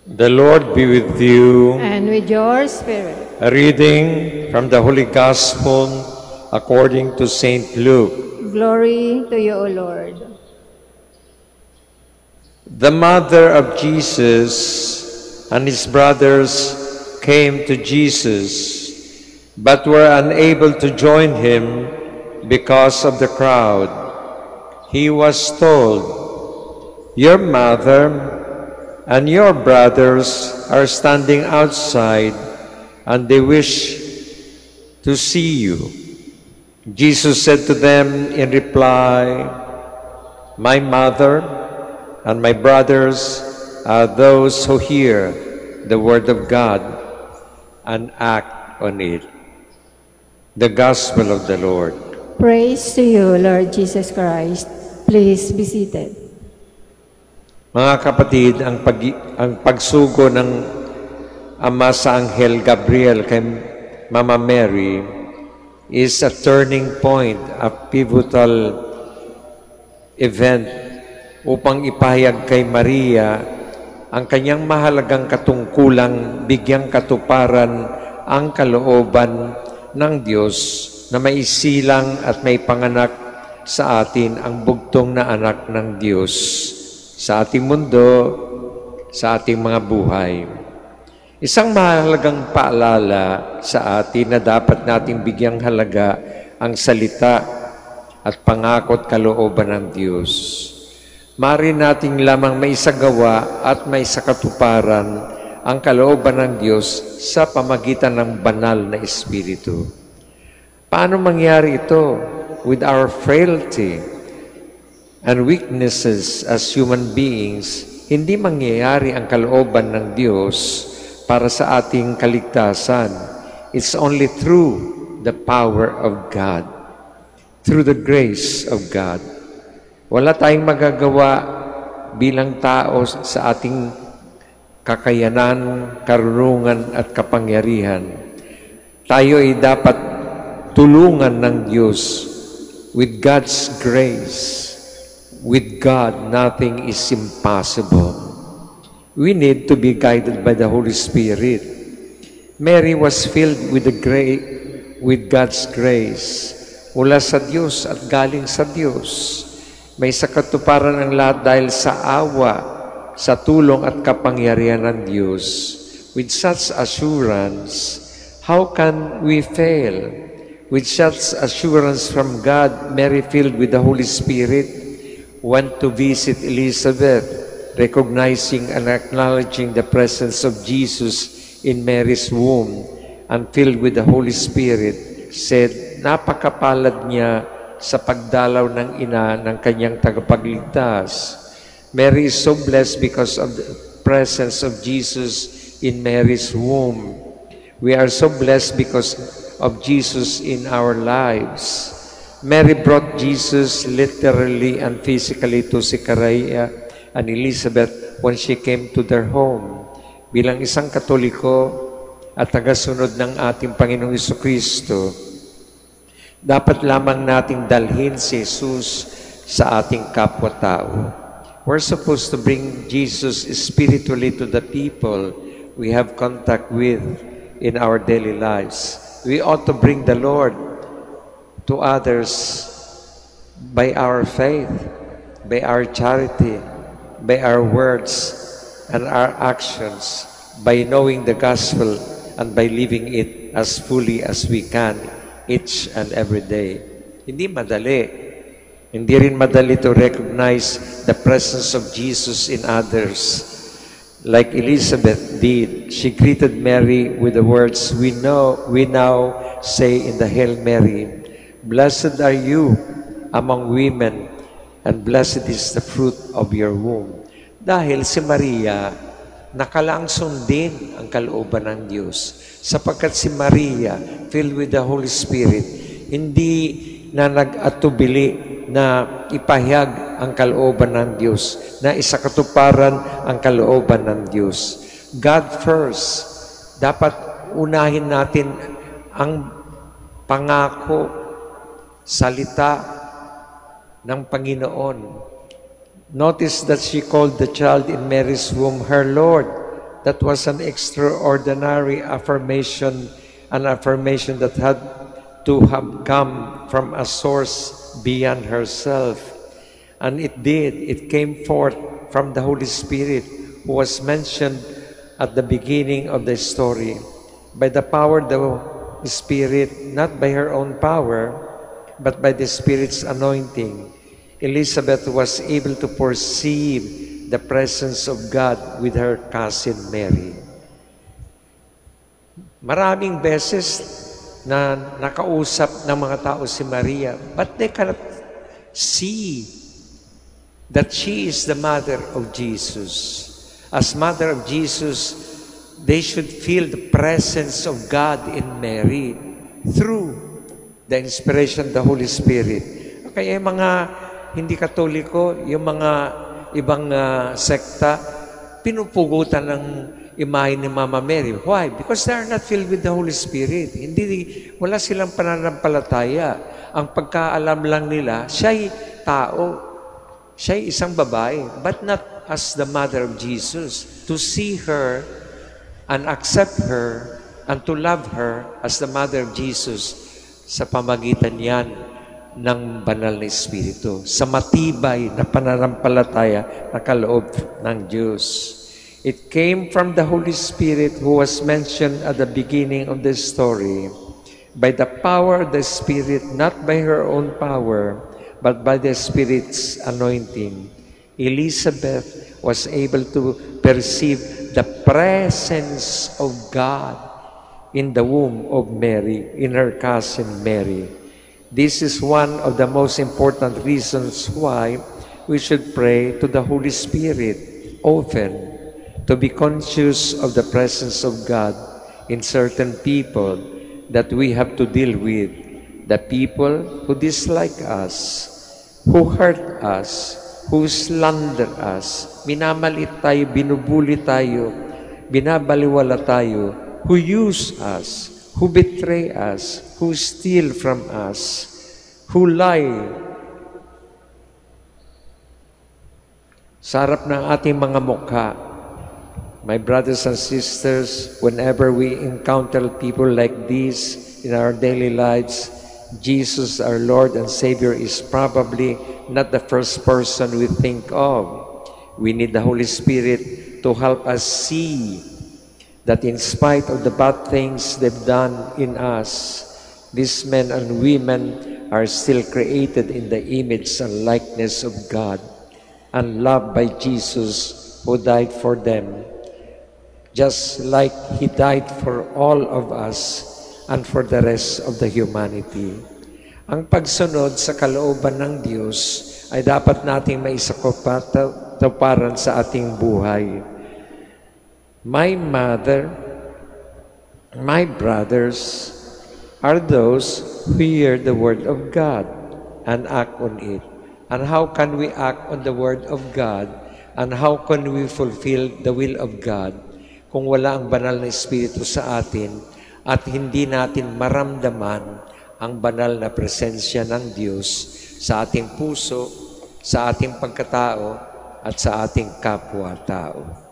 The Lord be with you. And with your spirit. A reading from the Holy Gospel according to St. Luke. Glory to you, O Lord. The mother of Jesus and his brothers came to Jesus, but were unable to join him because of the crowd. He was told, "Your mother and your brothers are standing outside, and they wish to see you." Jesus said to them in reply, "My mother and my brothers are those who hear the word of God and act on it." The Gospel of the Lord. Praise to you, Lord Jesus Christ. Please be seated. Mga kapatid, ang pagsugo ng Ama sa Anghel Gabriel kay Mama Mary is a turning point, a pivotal event upang ipahayag kay Maria ang kanyang mahalagang katungkulang bigyang katuparan ang kalooban ng Diyos na may isilang at may panganak sa atin ang bugtong na anak ng Diyos sa ating mundo, sa ating mga buhay. Isang mahalagang paalala sa atin na dapat nating bigyang halaga ang salita at pangako at kalooban ng Diyos. Maaari nating lamang may isagawa at may sakatuparan ang kalooban ng Diyos sa pamagitan ng banal na Espiritu. Paano mangyari ito? With our frailty and weaknesses as human beings, hindi mangyayari ang kalooban ng Diyos para sa ating kaligtasan. It's only through the power of God, through the grace of God. Wala tayong magagawa bilang tao sa ating kakayanan, karunungan at kapangyarihan. Tayo ay dapat tulungan ng Diyos with God's grace. With God, nothing is impossible. We need to be guided by the Holy Spirit. Mary was filled with God's grace. Mula sa Diyos at galing sa Diyos. May sakatuparan ang lahat dahil sa awa, sa tulong at kapangyarihan ng Diyos. With such assurance, how can we fail? With such assurance from God, Mary filled with the Holy Spirit, went to visit Elizabeth, recognizing and acknowledging the presence of Jesus in Mary's womb, and filled with the Holy Spirit, said, napakapalad niya sa pagdalaw ng ina ng kanyang tagapagligtas. Mary is so blessed because of the presence of Jesus in Mary's womb. We are so blessed because of Jesus in our lives. Mary brought Jesus literally and physically to Zechariah and Elizabeth when she came to their home. Bilang isang Katoliko at tagasunod ng ating Panginoong Jesucristo, dapat lamang nating dalhin si Jesus sa ating kapwa-tao. We're supposed to bring Jesus spiritually to the people we have contact with in our daily lives. We ought to bring the Lord to others by our faith, by our charity, by our words and our actions, by knowing the gospel and by living it as fully as we can each and every day. Hindi madali. Hindi rin madali to recognize the presence of Jesus in others. Like Elizabeth did, she greeted Mary with the words we now say in the Hail Mary, "Blessed are you among women, and blessed is the fruit of your womb." Dahil si Maria, nakalaang sundin ang kalooban ng Diyos. Sapagkat si Maria, filled with the Holy Spirit, hindi na nag-atubili na ipahayag ang kalooban ng Diyos, na isakatuparan ang kalooban ng Diyos. God first. Dapat unahin natin ang pangako, salita ng Panginoon. Notice that she called the child in Mary's womb her Lord that was an extraordinary affirmation, an affirmation that had to have come from a source beyond herself. And it did. It came forth from the Holy Spirit, who was mentioned at the beginning of the story. By the power of the Spirit, not by her own power, but by the Spirit's anointing, Elizabeth was able to perceive the presence of God with her cousin Mary. Maraming beses na nakausap ng mga tao si Maria, but they cannot see that she is the mother of Jesus. As mother of Jesus, they should feel the presence of God in Mary through the inspiration of the Holy Spirit. Kaya yung mga hindi Katoliko, yung mga ibang sekta, pinupugutan ng imahe ni Mama Mary. Why? Because they are not filled with the Holy Spirit. Wala silang pananampalataya. Ang pagkaalam lang nila, siya'y tao. Siya'y isang babae, but not as the mother of Jesus. To see her and accept her and to love her as the mother of Jesus sa pamagitan yan ng banal na Espiritu, sa matibay na pananampalataya na kaloob ng Diyos. It came from the Holy Spirit who was mentioned at the beginning of the story. By the power of the Spirit, not by her own power, but by the Spirit's anointing, Elizabeth was able to perceive the presence of God in the womb of Mary, in her cousin Mary. This is one of the most important reasons why we should pray to the Holy Spirit often, to be conscious of the presence of God in certain people that we have to deal with, the people who dislike us, who hurt us, who slander us, minamalit tayo, binubuli tayo, binabaliwala tayo, who use us, who betray us, who steal from us, who lie. Sa harap ng ating mga mukha, my brothers and sisters, whenever we encounter people like this in our daily lives, Jesus, our Lord and Savior, is probably not the first person we think of. We need the Holy Spirit to help us see that in spite of the bad things they've done in us, these men and women are still created in the image and likeness of God and loved by Jesus, who died for them, just like He died for all of us and for the rest of the humanity. Ang pagsunod sa kalooban ng Diyos ay dapat nating maisakatuparan sa ating buhay. My mother, my brothers, are those who hear the Word of God and act on it. And how can we act on the Word of God? And how can we fulfill the will of God kung wala ang banal na Espiritu sa atin at hindi natin maramdaman ang banal na presensya ng Diyos sa ating puso, sa ating pagkatao, at sa ating kapwa-tao?